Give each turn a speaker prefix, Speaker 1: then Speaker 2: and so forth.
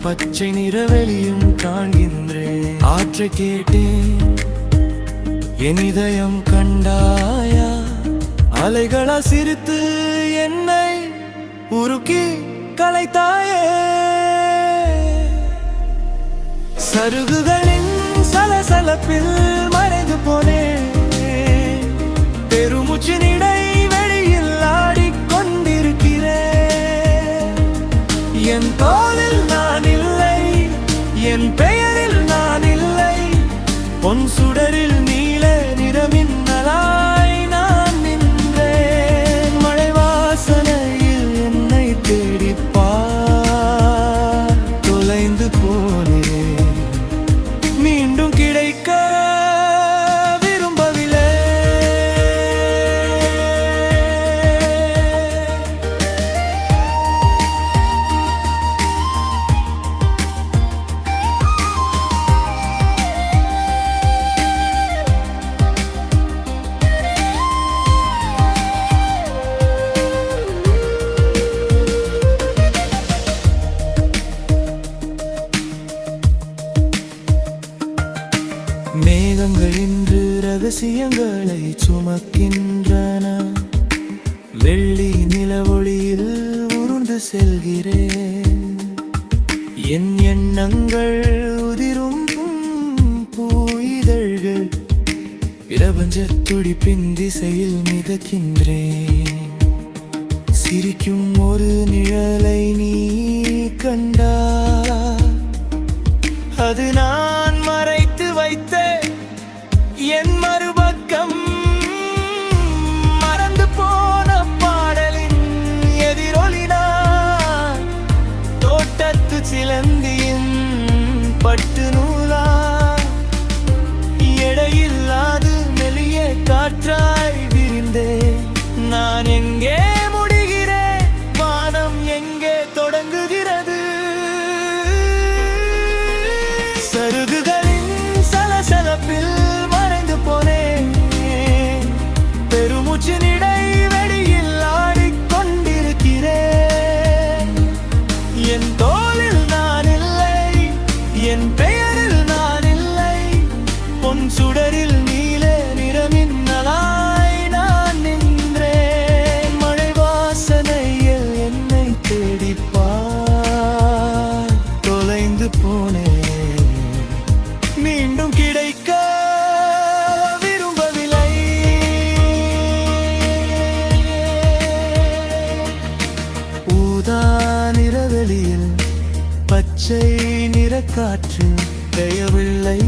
Speaker 1: பச்சை நிறவெளியும் காண்கின்றேன். ஆற்றை கேட்டேன், என் இதயம் கண்டாயா? அலைகளா சிரித்து என்னை உருக்கி கலைத்தாயே. சருகுகளின் சலசலப்பில் மறைந்து போனேன். பெருமூச்சின் இடைவெளியில் ஆடிக்கொண்டிருக்கிறேன். என் தோளில் நான் இல்லை, என் பெயரில் நான் இல்லை. பொன் சுடரில் நீல நிறமின்னலாய் நான் நின்றேன். மழை வாசனையில் என்னை தேடிப்பார். தொலைந்து போனேன், மீண்டும் கிடைக்க விரும்பவில்லை. மேகங்கள் இன்று ரகசியங்களை சுமக்கின்றன. வெள்ளி நிலவொளியில் உருண்டு செல்கிறேன். என் எண்ணங்கள் உதிரும் பூயிதழ்கள். பிரபஞ்ச துடிப்பின் திசையில் மிதக்கின்றேன். சிரிக்கும் ஒரு நிழலை நீ கண்டா? அது நான் மறைத்து வைத்த என் மறுபக்கம். மறந்து போன பாடலின் எதிரொலினான். தோட்டத்து சிலந்தியின் பட்டு நூலா? எடையில்லாது மெலிய காற்றாய் விரிந்தேன். நான் எங்கே முடிகிறேன்? வானம் எங்கே தொடங்குகிறது? சருகுகளின் சலசலப்பில் மறைந்து போனேன். பெருமூச்சின் இடைவெளியில் ஆடிக்கொண்டிருக்கிறேன். என் தோளில் நான் இல்லை, என் பெயரில் நான் இல்லை. பொன் சுடரில் நீல நிறமின்னலாய் நான் நின்றேன். மழை வாசனையில் என்னை தேடிப்பார். தொலைந்து போனேன், மீண்டும் கிடைக்க விரும்பவில்லை. ஊதா நிறவெளியில் பச்சை நிறக்காற்று பெய்யவில்லை.